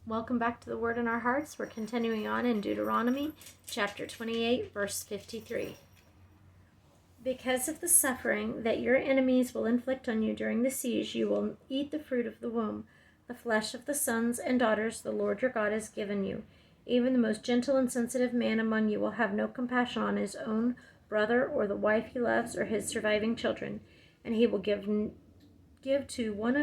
Welcome back to the Word in Our Hearts. We're continuing on in Deuteronomy chapter 28, verse 53. Because of the suffering that your enemies will inflict on you during the siege, you will eat the fruit of the womb, the flesh of the sons and daughters the Lord your God has given you. Even the most gentle and sensitive man among you will have no compassion on his own brother or the wife he loves or his surviving children, and he will not give to one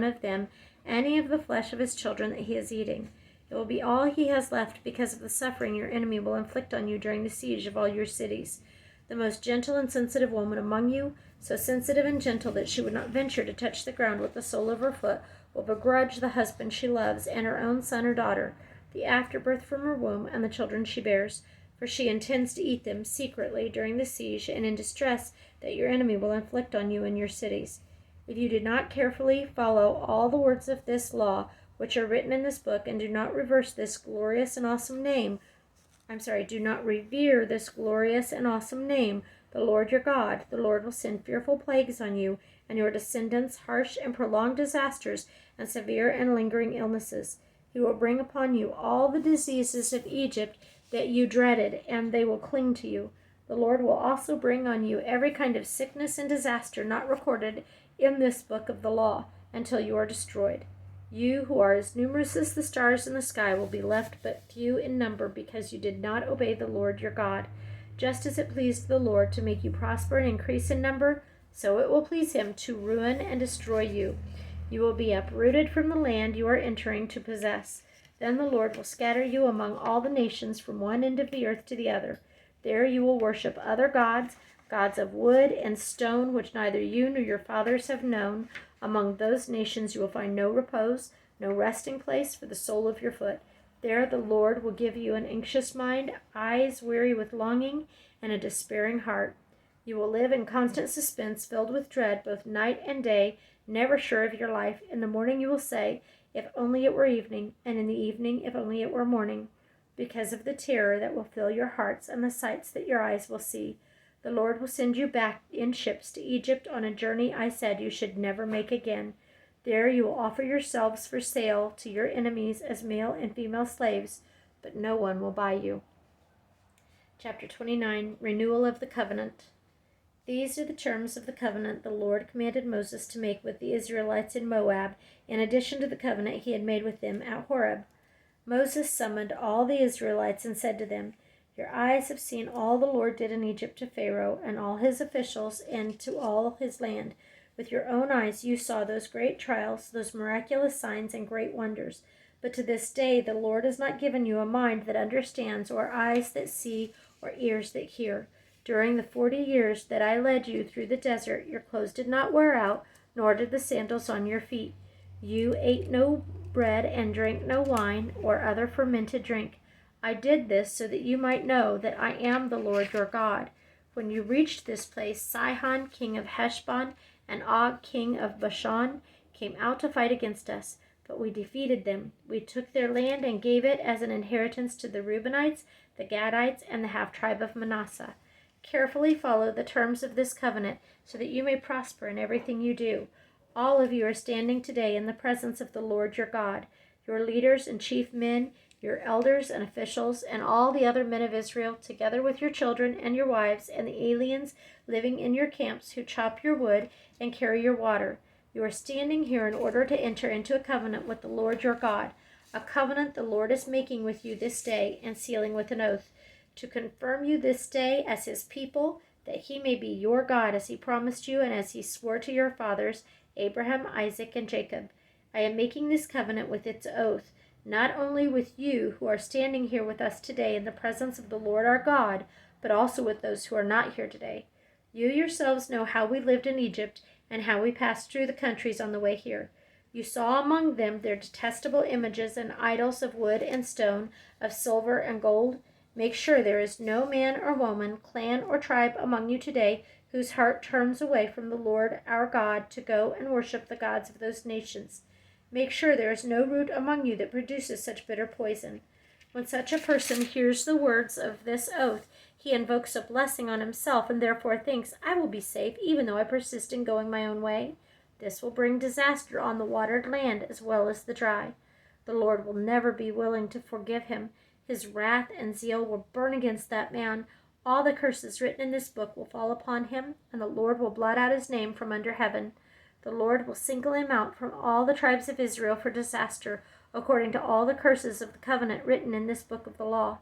of them any of the flesh of his children that he is eating. It will be all he has left because of the suffering your enemy will inflict on you during the siege of all your cities. The most gentle and sensitive woman among you, so sensitive and gentle that she would not venture to touch the ground with the sole of her foot, will begrudge the husband she loves and her own son or daughter, the afterbirth from her womb and the children she bears, for she intends to eat them secretly during the siege and in distress that your enemy will inflict on you and your cities. If you do not carefully follow all the words of this law, which are written in this book, and do not revere this glorious and awesome name, the Lord your God, the Lord will send fearful plagues on you and your descendants, harsh and prolonged disasters, and severe and lingering illnesses. He will bring upon you all the diseases of Egypt that you dreaded, and they will cling to you. The Lord will also bring on you every kind of sickness and disaster not recorded in this book of the law, until you are destroyed. You, who are as numerous as the stars in the sky, will be left but few in number, because you did not obey the Lord your God. Just as it pleased the Lord to make you prosper and increase in number, so it will please him to ruin and destroy you. You will be uprooted from the land you are entering to possess. Then the Lord will scatter you among all the nations from one end of the earth to the other. There you will worship other gods, gods of wood and stone, which neither you nor your fathers have known. Among those nations you will find no repose, no resting place for the sole of your foot. There the Lord will give you an anxious mind, eyes weary with longing, and a despairing heart. You will live in constant suspense, filled with dread, both night and day, never sure of your life. In the morning you will say, if only it were evening, and in the evening, if only it were morning, because of the terror that will fill your hearts and the sights that your eyes will see. The Lord will send you back in ships to Egypt on a journey I said you should never make again. There you will offer yourselves for sale to your enemies as male and female slaves, but no one will buy you. Chapter 29, Renewal of the Covenant. These are the terms of the covenant the Lord commanded Moses to make with the Israelites in Moab, in addition to the covenant he had made with them at Horeb. Moses summoned all the Israelites and said to them, your eyes have seen all the Lord did in Egypt to Pharaoh and all his officials and to all his land. With your own eyes you saw those great trials, those miraculous signs and great wonders. But to this day the Lord has not given you a mind that understands, or eyes that see, or ears that hear. During the 40 years that I led you through the desert, your clothes did not wear out, nor did the sandals on your feet. You ate no bread and drank no wine or other fermented drink. I did this so that you might know that I am the Lord your God. When you reached this place, Sihon, king of Heshbon, and Og, king of Bashan, came out to fight against us, but we defeated them. We took their land and gave it as an inheritance to the Reubenites, the Gadites, and the half-tribe of Manasseh. Carefully follow the terms of this covenant, so that you may prosper in everything you do. All of you are standing today in the presence of the Lord your God. Your leaders and chief men, your elders and officials, and all the other men of Israel, together with your children and your wives, and the aliens living in your camps who chop your wood and carry your water. You are standing here in order to enter into a covenant with the Lord your God, a covenant the Lord is making with you this day and sealing with an oath, to confirm you this day as his people, that he may be your God as he promised you and as he swore to your fathers, Abraham, Isaac, and Jacob. I am making this covenant with its oath, not only with you who are standing here with us today in the presence of the Lord our God, but also with those who are not here today. You yourselves know how we lived in Egypt and how we passed through the countries on the way here. You saw among them their detestable images and idols of wood and stone, of silver and gold. Make sure there is no man or woman, clan or tribe among you today whose heart turns away from the Lord our God to go and worship the gods of those nations. Make sure there is no root among you that produces such bitter poison. When such a person hears the words of this oath, he invokes a blessing on himself and therefore thinks, I will be safe even though I persist in going my own way. This will bring disaster on the watered land as well as the dry. The Lord will never be willing to forgive him. His wrath and zeal will burn against that man. All the curses written in this book will fall upon him, and the Lord will blot out his name from under heaven. The Lord will single him out from all the tribes of Israel for disaster, according to all the curses of the covenant written in this book of the law.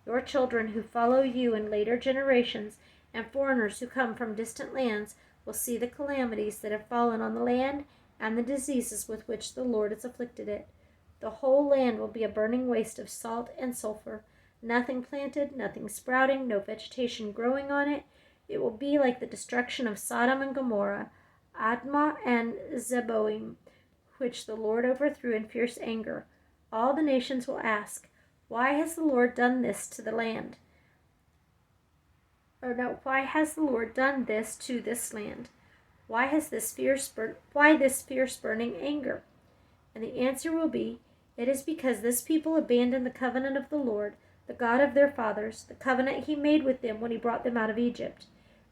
Your children who follow you in later generations, and foreigners who come from distant lands, will see the calamities that have fallen on the land and the diseases with which the Lord has afflicted it. The whole land will be a burning waste of salt and sulfur, nothing planted, nothing sprouting, no vegetation growing on it. It will be like the destruction of Sodom and Gomorrah, Admah and Zeboim, which the Lord overthrew in fierce anger. All the nations will ask, why has the Lord done this to the land? Why has the Lord done this to this land? Why this fierce burning anger? And the answer will be, it is because this people abandoned the covenant of the Lord, the God of their fathers, the covenant he made with them when he brought them out of Egypt.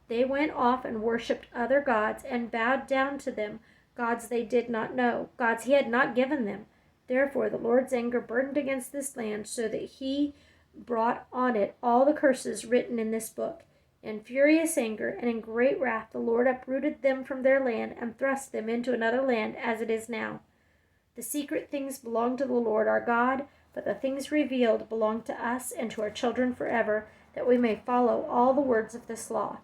They went off and worshipped other gods and bowed down to them, gods they did not know, gods he had not given them. Therefore the Lord's anger burned against this land, so that he brought on it all the curses written in this book. In furious anger and in great wrath the Lord uprooted them from their land and thrust them into another land as it is now. The secret things belong to the Lord our God, but the things revealed belong to us and to our children forever, that we may follow all the words of this law.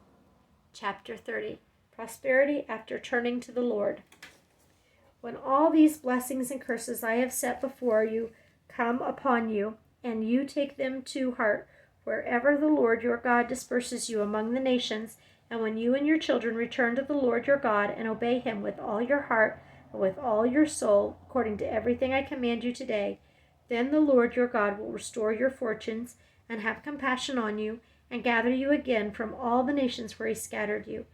Chapter 30. Prosperity after turning to the Lord. When all these blessings and curses I have set before you come upon you, and you take them to heart, wherever the Lord your God disperses you among the nations, and when you and your children return to the Lord your God and obey him with all your heart and with all your soul, according to everything I command you today, then the Lord your God will restore your fortunes and have compassion on you and gather you again from all the nations where he scattered you.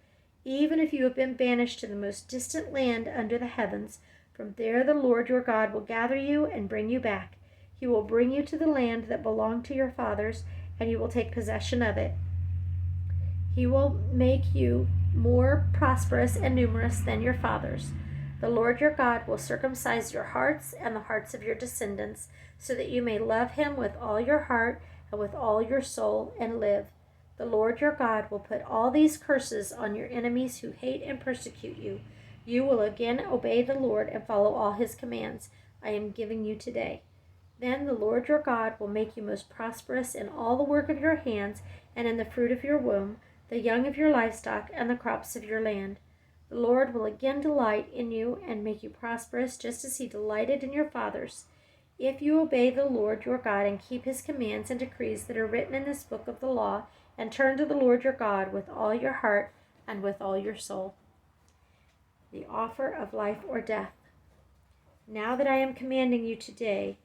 Even if you have been banished to the most distant land under the heavens, from there the Lord your God will gather you and bring you back. He will bring you to the land that belonged to your fathers, and you will take possession of it. He will make you more prosperous and numerous than your fathers. The Lord your God will circumcise your hearts and the hearts of your descendants, so that you may love him with all your heart and with all your soul and live. The Lord your God will put all these curses on your enemies who hate and persecute you. You will again obey the Lord and follow all his commands I am giving you today. Then the Lord your God will make you most prosperous in all the work of your hands and in the fruit of your womb, the young of your livestock, and the crops of your land. The Lord will again delight in you and make you prosperous, just as he delighted in your fathers. If you obey the Lord your God and keep his commands and decrees that are written in this book of the law, and turn to the Lord your God with all your heart and with all your soul. The offer of life or death. Now what I am commanding you today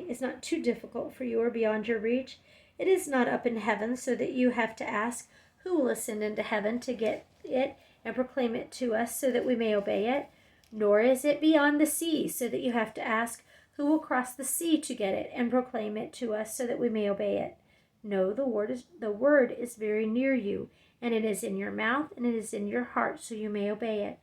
is not too difficult for you or beyond your reach. It is not up in heaven, so that you have to ask, who will ascend into heaven to get it and proclaim it to us so that we may obey it? Nor is it beyond the sea, so that you have to ask, who will cross the sea to get it and proclaim it to us so that we may obey it? No, the word is very near you, and it is in your mouth and it is in your heart, so you may obey it.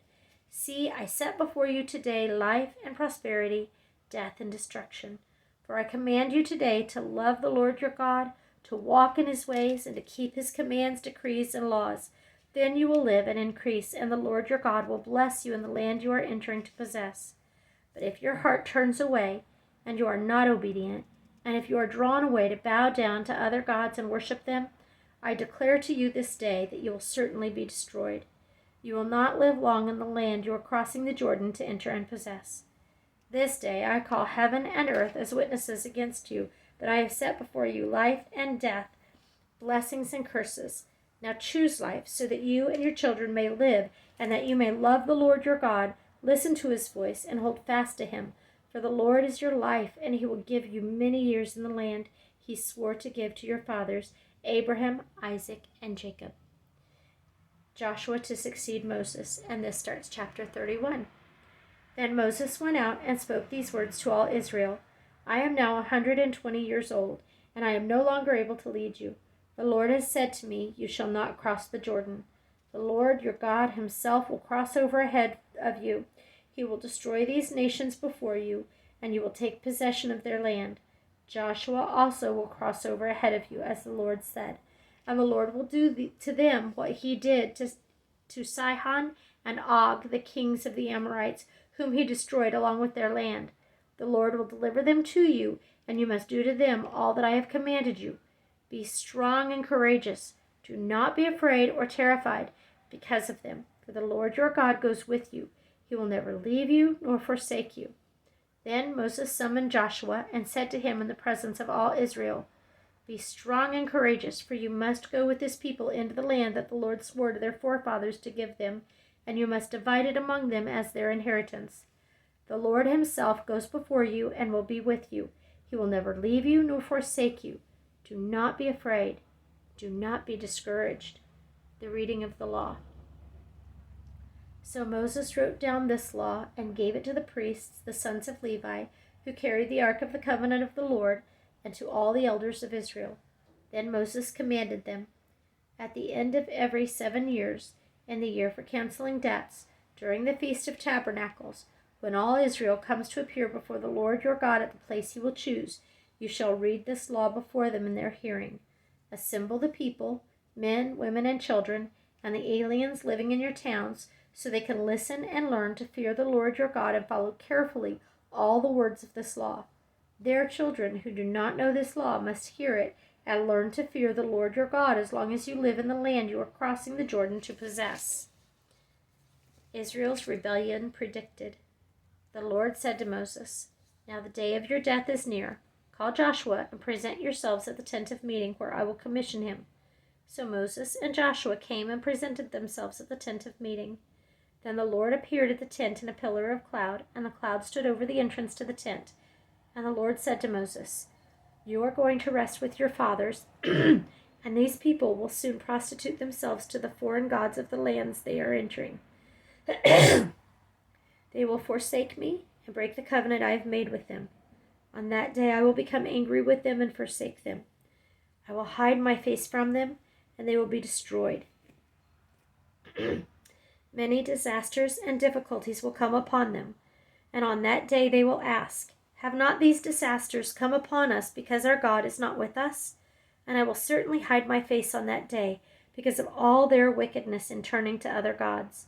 See, I set before you today life and prosperity, death and destruction. For I command you today to love the Lord your God, to walk in his ways, and to keep his commands, decrees, and laws. Then you will live and increase, and the Lord your God will bless you in the land you are entering to possess. But if your heart turns away, and you are not obedient, and if you are drawn away to bow down to other gods and worship them, I declare to you this day that you will certainly be destroyed. You will not live long in the land you are crossing the Jordan to enter and possess. This day I call heaven and earth as witnesses against you, that I have set before you life and death, blessings and curses. Now choose life, so that you and your children may live, and that you may love the Lord your God, listen to his voice, and hold fast to him. For the Lord is your life, and he will give you many years in the land he swore to give to your fathers, Abraham, Isaac, and Jacob. Joshua to succeed Moses, and this starts chapter 31. Then Moses went out and spoke these words to all Israel. I am now 120 years old, and I am no longer able to lead you. The Lord has said to me, you shall not cross the Jordan. The Lord your God himself will cross over ahead of you. He will destroy these nations before you, and you will take possession of their land. Joshua also will cross over ahead of you, as the Lord said. And the Lord will do to them what he did to Sihon and Og, the kings of the Amorites, whom he destroyed along with their land. The Lord will deliver them to you, and you must do to them all that I have commanded you. Be strong and courageous. Do not be afraid or terrified because of them, for the Lord your God goes with you. He will never leave you nor forsake you. Then Moses summoned Joshua and said to him in the presence of all Israel, Be strong and courageous, for you must go with this people into the land that the Lord swore to their forefathers to give them, and you must divide it among them as their inheritance. The Lord himself goes before you and will be with you. He will never leave you nor forsake you. Do not be afraid. Do not be discouraged. The reading of the law. So Moses wrote down this law and gave it to the priests, the sons of Levi, who carried the ark of the covenant of the Lord, and to all the elders of Israel. Then Moses commanded them, At the end of every 7 years, in the year for canceling debts, during the Feast of Tabernacles, when all Israel comes to appear before the Lord your God at the place he will choose, you shall read this law before them in their hearing. Assemble the people, men, women, and children, and the aliens living in your towns, so they can listen and learn to fear the Lord your God and follow carefully all the words of this law. Their children who do not know this law must hear it and learn to fear the Lord your God as long as you live in the land you are crossing the Jordan to possess. Israel's rebellion predicted. The Lord said to Moses, Now the day of your death is near. Call Joshua and present yourselves at the tent of meeting where I will commission him. So Moses and Joshua came and presented themselves at the tent of meeting. Then the Lord appeared at the tent in a pillar of cloud, and the cloud stood over the entrance to the tent. And the Lord said to Moses, You are going to rest with your fathers, and these people will soon prostitute themselves to the foreign gods of the lands they are entering. They will forsake me and break the covenant I have made with them. On that day I will become angry with them and forsake them. I will hide my face from them, and they will be destroyed. Many disasters and difficulties will come upon them, and on that day they will ask, Have not these disasters come upon us because our God is not with us? And I will certainly hide my face on that day because of all their wickedness in turning to other gods.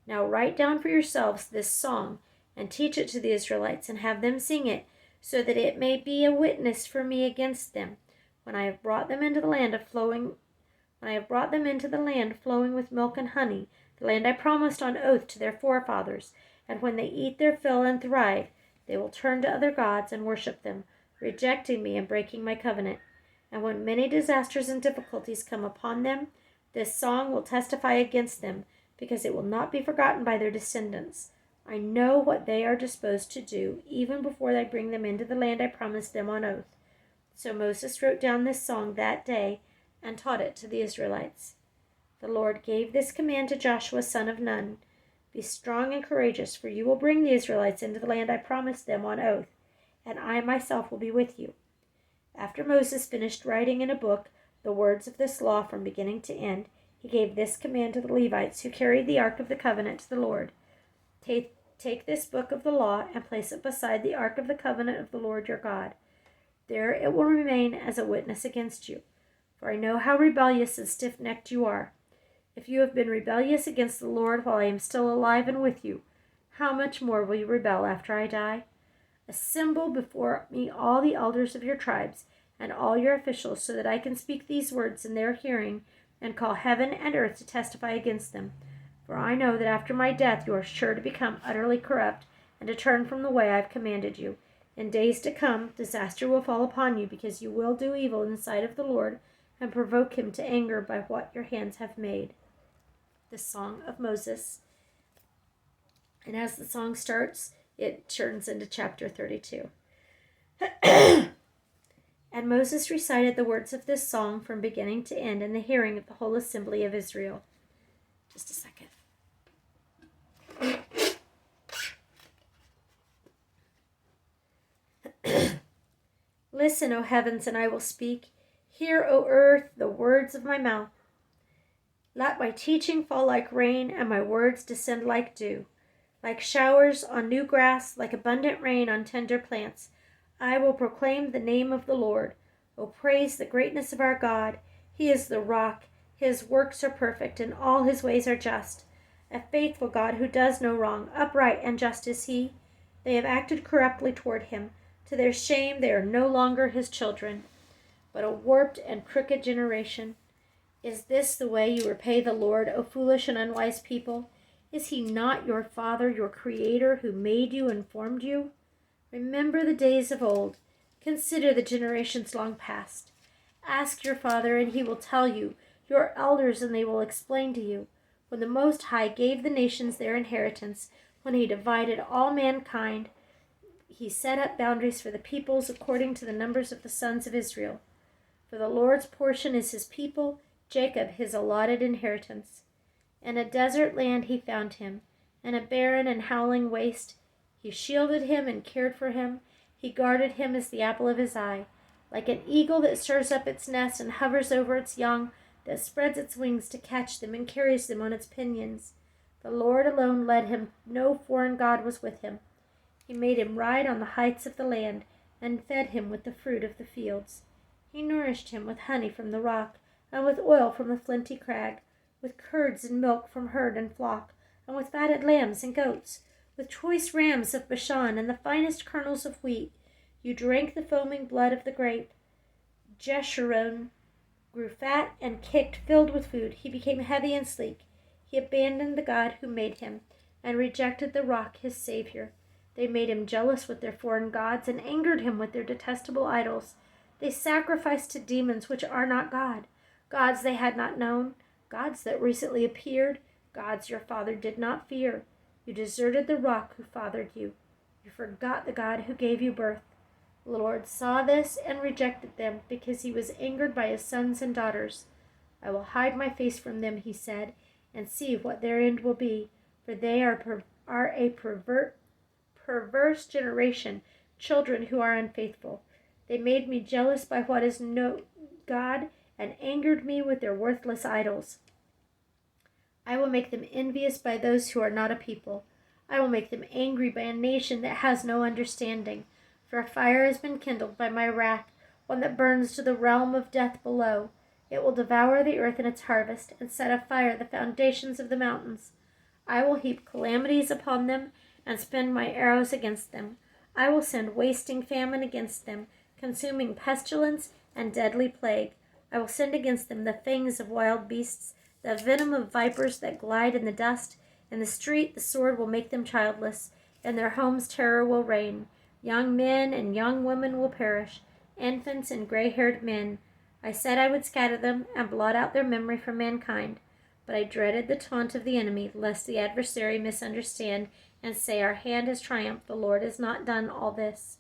Now write down for yourselves this song and teach it to the Israelites and have them sing it, so that it may be a witness for me against them when I have brought them into the land flowing with milk and honey, the land I promised on oath to their forefathers. And when they eat their fill and thrive, they will turn to other gods and worship them, rejecting me and breaking my covenant. And when many disasters and difficulties come upon them, this song will testify against them, because it will not be forgotten by their descendants. I know what they are disposed to do, even before I bring them into the land I promised them on oath. So Moses wrote down this song that day and taught it to the Israelites. The Lord gave this command to Joshua son of Nun, Be strong and courageous, for you will bring the Israelites into the land I promised them on oath, and I myself will be with you. After Moses finished writing in a book the words of this law from beginning to end, he gave this command to the Levites who carried the ark of the covenant to the Lord. Take this book of the law and place it beside the ark of the covenant of the Lord your God. There it will remain as a witness against you, for I know how rebellious and stiff-necked you are. If you have been rebellious against the Lord while I am still alive and with you, how much more will you rebel after I die? Assemble before me all the elders of your tribes and all your officials, so that I can speak these words in their hearing and call heaven and earth to testify against them. For I know that after my death you are sure to become utterly corrupt and to turn from the way I have commanded you. In days to come, disaster will fall upon you, because you will do evil in the sight of the Lord and provoke him to anger by what your hands have made. The Song of Moses. And as the song starts, it turns into chapter 32. And Moses recited the words of this song from beginning to end in the hearing of the whole assembly of Israel. Just a second. Listen, O heavens, and I will speak. Hear, O earth, the words of my mouth. Let my teaching fall like rain, and my words descend like dew, like showers on new grass, like abundant rain on tender plants. I will proclaim the name of the Lord. O praise the greatness of our God. He is the rock. His works are perfect, and all his ways are just. A faithful God who does no wrong, upright and just is he. They have acted corruptly toward him. To their shame, they are no longer his children, but a warped and crooked generation. Is this the way you repay the Lord, O foolish and unwise people? Is he not your Father, your Creator, who made you and formed you? Remember the days of old. Consider the generations long past. Ask your father, and he will tell you, your elders, and they will explain to you. When the Most High gave the nations their inheritance, when he divided all mankind, he set up boundaries for the peoples according to the numbers of the sons of Israel. For the Lord's portion is his people, Jacob his allotted inheritance. In a desert land he found him, in a barren and howling waste. He shielded him and cared for him. He guarded him as the apple of his eye. Like an eagle that stirs up its nest and hovers over its young, that spreads its wings to catch them and carries them on its pinions. The Lord alone led him. No foreign god was with him. He made him ride on the heights of the land and fed him with the fruit of the fields. He nourished him with honey from the rock and with oil from the flinty crag, with curds and milk from herd and flock, and with fatted lambs and goats, with choice rams of Bashan and the finest kernels of wheat. You drank the foaming blood of the grape. Jeshurun grew fat and kicked, filled with food. He became heavy and sleek. He abandoned the God who made him and rejected the rock, his Savior. They made him jealous with their foreign gods and angered him with their detestable idols. They sacrificed to demons which are not God, gods they had not known, gods that recently appeared, gods your father did not fear. You deserted the rock who fathered you. You forgot the God who gave you birth. The Lord saw this and rejected them because he was angered by his sons and daughters. I will hide my face from them, he said, and see what their end will be, for they are a perverse generation, children who are unfaithful. They made me jealous by what is no God and angered me with their worthless idols. I will make them envious by those who are not a people. I will make them angry by a nation that has no understanding. For a fire has been kindled by my wrath, one that burns to the realm of death below. It will devour the earth in its harvest, and set afire the foundations of the mountains. I will heap calamities upon them, and spend my arrows against them. I will send wasting famine against them, consuming pestilence and deadly plague. I will send against them the fangs of wild beasts, the venom of vipers that glide in the dust. In the street the sword will make them childless. In their homes terror will reign. Young men and young women will perish, infants and gray-haired men. I said I would scatter them and blot out their memory from mankind. But I dreaded the taunt of the enemy, lest the adversary misunderstand and say, our hand has triumphed, the Lord has not done all this.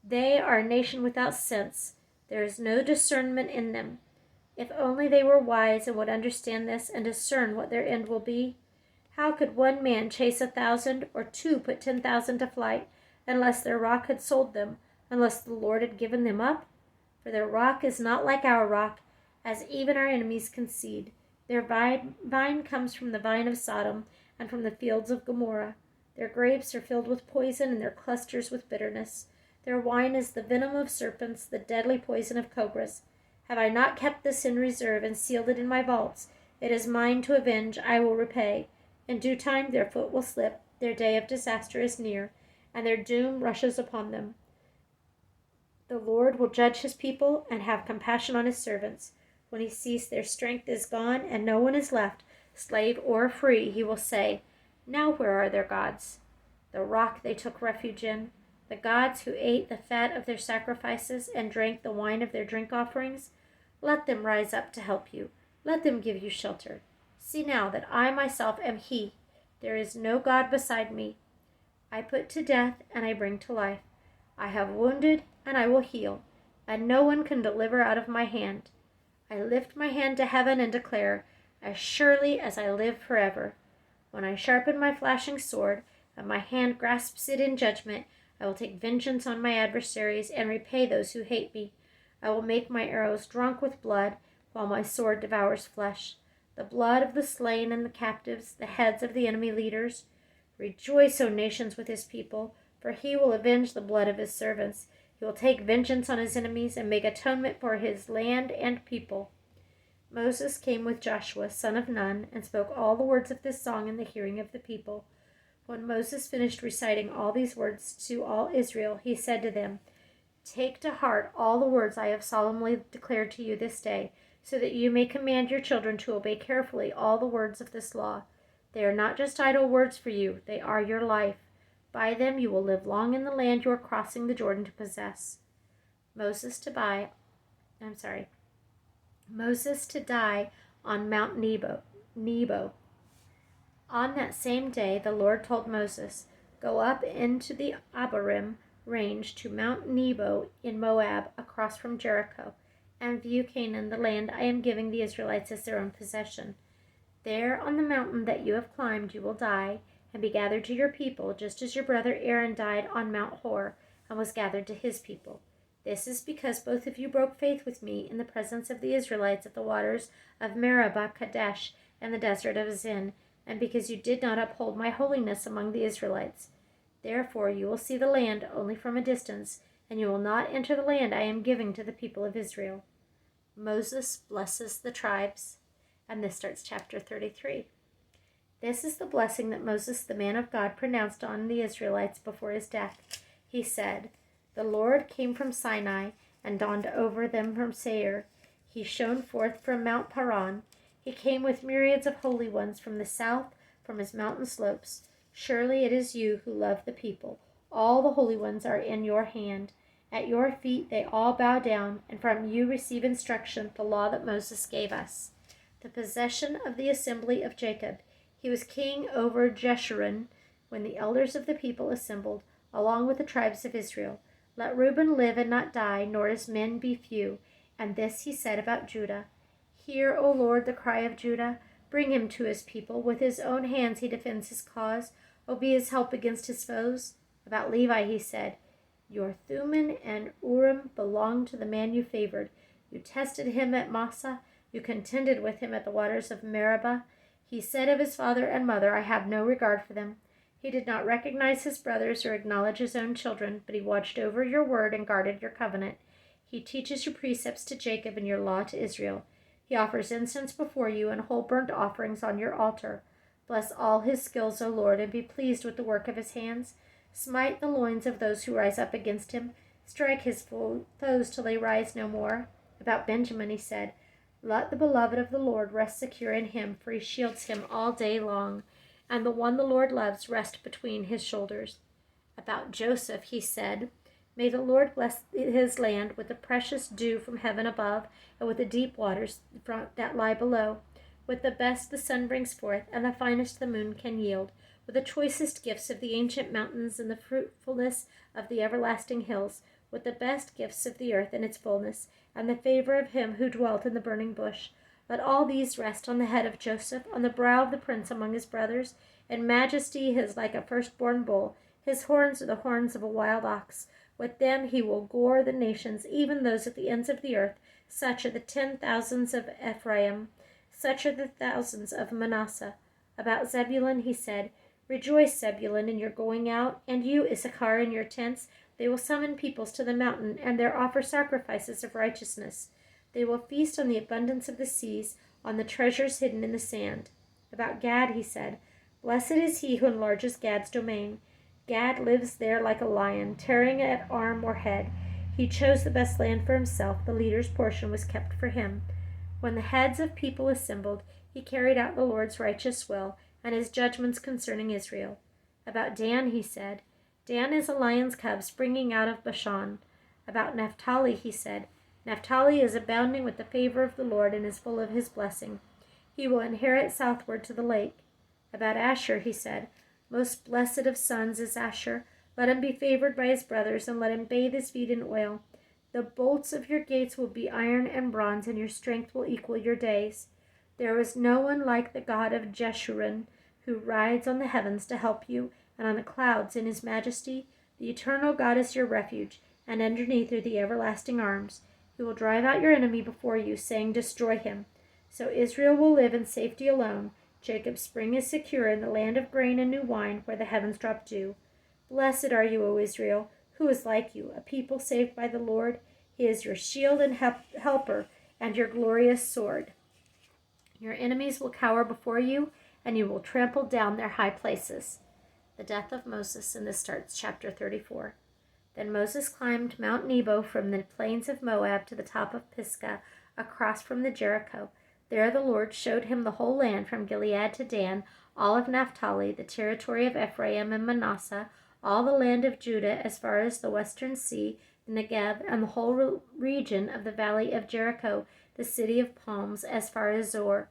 They are a nation without sense. There is no discernment in them. If only they were wise and would understand this and discern what their end will be. How could one man chase 1,000 or two put 10,000 to flight, unless their rock had sold them, unless the Lord had given them up? For their rock is not like our rock, as even our enemies concede. Their vine comes from the vine of Sodom and from the fields of Gomorrah. Their grapes are filled with poison and their clusters with bitterness. Their wine is the venom of serpents, the deadly poison of cobras. Have I not kept this in reserve and sealed it in my vaults? It is mine to avenge, I will repay. In due time their foot will slip, their day of disaster is near, and their doom rushes upon them. The Lord will judge his people and have compassion on his servants. When he sees their strength is gone and no one is left, slave or free, he will say, now where are their gods? The rock they took refuge in, the gods who ate the fat of their sacrifices and drank the wine of their drink offerings? Let them rise up to help you. Let them give you shelter. See now that I myself am he. There is no God beside me. I put to death and I bring to life. I have wounded and I will heal, and no one can deliver out of my hand. I lift my hand to heaven and declare, as surely as I live forever. When I sharpen my flashing sword, and my hand grasps it in judgment, I will take vengeance on my adversaries and repay those who hate me. I will make my arrows drunk with blood, while my sword devours flesh. the blood of the slain and the captives, the heads of the enemy leaders. Rejoice, O nations, with his people, for he will avenge the blood of his servants. He will take vengeance on his enemies and make atonement for his land and people. Moses came with Joshua, son of Nun, and spoke all the words of this song in the hearing of the people. When Moses finished reciting all these words to all Israel, he said to them, Take to heart all the words I have solemnly declared to you this day, so that you may command your children to obey carefully all the words of this law. They are not just idle words for you, they are your life. By them you will live long in the land you are crossing the Jordan to possess. Moses to die on Mount Nebo. On that same day the Lord told Moses, Go up into the Abarim range to Mount Nebo in Moab, across from Jericho, and view Canaan, the land I am giving the Israelites as their own possession. There on the mountain that you have climbed you will die, and be gathered to your people, just as your brother Aaron died on Mount Hor, and was gathered to his people. This is because both of you broke faith with me in the presence of the Israelites at the waters of Meribah Kadesh and the desert of Zin, and because you did not uphold my holiness among the Israelites. Therefore you will see the land only from a distance, and you will not enter the land I am giving to the people of Israel. Moses blesses the tribes, and this starts chapter 33. This is the blessing that Moses, the man of God, pronounced on the Israelites before his death. He said, The Lord came from Sinai and dawned over them from Seir. He shone forth from Mount Paran. He came with myriads of holy ones from the south, from his mountain slopes. Surely it is you who love the people. All the holy ones are in your hand. At your feet they all bow down, and from you receive instruction, the law that Moses gave us. The possession of the assembly of Jacob. He was king over Jeshurun when the elders of the people assembled, along with the tribes of Israel. Let Reuben live and not die, nor his men be few. And this he said about Judah. Hear, O Lord, the cry of Judah. Bring him to his people. With his own hands he defends his cause. O be his help against his foes. About Levi he said, Your Thummim and Urim belong to the man you favored. You tested him at Massah. You contended with him at the waters of Meribah. He said of his father and mother, I have no regard for them. He did not recognize his brothers or acknowledge his own children, but he watched over your word and guarded your covenant. He teaches your precepts to Jacob and your law to Israel. He offers incense before you and whole burnt offerings on your altar. Bless all his skills, O Lord, and be pleased with the work of his hands. Smite the loins of those who rise up against him. Strike his foes till they rise no more. About Benjamin he said, Let the beloved of the Lord rest secure in him, for he shields him all day long, and the one the Lord loves rest between his shoulders. About Joseph he said, May the Lord bless his land with the precious dew from heaven above, and with the deep waters that lie below, with the best the sun brings forth, and the finest the moon can yield, with the choicest gifts of the ancient mountains and the fruitfulness of the everlasting hills, with the best gifts of the earth and its fullness, and the favor of him who dwelt in the burning bush. Let all these rest on the head of Joseph, on the brow of the prince among his brothers. In majesty he is like a firstborn bull. His horns are the horns of a wild ox. With them he will gore the nations, even those at the ends of the earth. Such are the 10,000s of Ephraim. Such are the thousands of Manasseh. About Zebulun he said, Rejoice, Zebulun, in your going out, and you, Issachar, in your tents. They will summon peoples to the mountain, and there offer sacrifices of righteousness. They will feast on the abundance of the seas, on the treasures hidden in the sand. About Gad he said, Blessed is he who enlarges Gad's domain. Gad lives there like a lion, tearing at arm or head. He chose the best land for himself. The leader's portion was kept for him. When the heads of people assembled, he carried out the Lord's righteous will and his judgments concerning Israel. About Dan he said, Dan is a lion's cub springing out of Bashan. About Naphtali he said, Naphtali is abounding with the favor of the Lord and is full of his blessing. He will inherit southward to the lake. About Asher he said, Most blessed of sons is Asher. Let him be favored by his brothers, and let him bathe his feet in oil. The bolts of your gates will be iron and bronze, and your strength will equal your days. There is no one like the God of Jeshurun, who rides on the heavens to help you, and on the clouds in his majesty. The eternal God is your refuge, and underneath are the everlasting arms. He will drive out your enemy before you, saying, Destroy him. So Israel will live in safety alone. Jacob's spring is secure in the land of grain and new wine, where the heavens drop dew. Blessed are you, O Israel. Who is like you, a people saved by the Lord? He is your shield and helper, and your glorious sword. Your enemies will cower before you, and you will trample down their high places. The death of Moses, and this starts chapter 34. Then Moses climbed Mount Nebo from the plains of Moab to the top of Pisgah, across from the Jericho. There the Lord showed him the whole land from Gilead to Dan, all of Naphtali, the territory of Ephraim and Manasseh, all the land of Judah as far as the western sea, the Negev, and the whole region of the valley of Jericho, the city of palms, as far as Zor.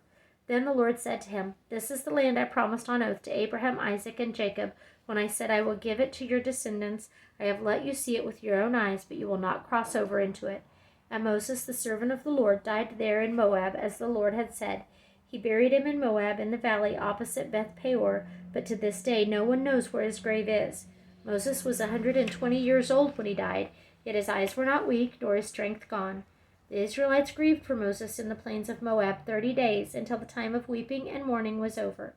Then the Lord said to him, This is the land I promised on oath to Abraham, Isaac, and Jacob, when I said I will give it to your descendants. I have let you see it with your own eyes, but you will not cross over into it. And Moses, the servant of the Lord, died there in Moab, as the Lord had said. He buried him in Moab in the valley opposite Beth Peor, but to this day no one knows where his grave is. Moses was 120 years old when he died, yet his eyes were not weak, nor his strength gone. The Israelites grieved for Moses in the plains of Moab 30 days, until the time of weeping and mourning was over.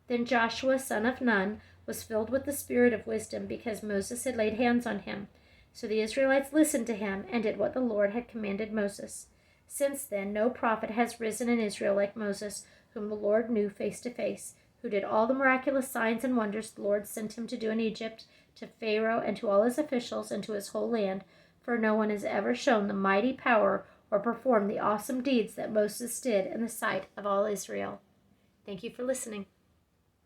Then Joshua, son of Nun, was filled with the spirit of wisdom, because Moses had laid hands on him. So the Israelites listened to him and did what the Lord had commanded Moses. Since then, no prophet has risen in Israel like Moses, whom the Lord knew face to face, who did all the miraculous signs and wonders the Lord sent him to do in Egypt, to Pharaoh and to all his officials and to his whole land. For no one has ever shown the mighty power or performed the awesome deeds that Moses did in the sight of all Israel. Thank you for listening.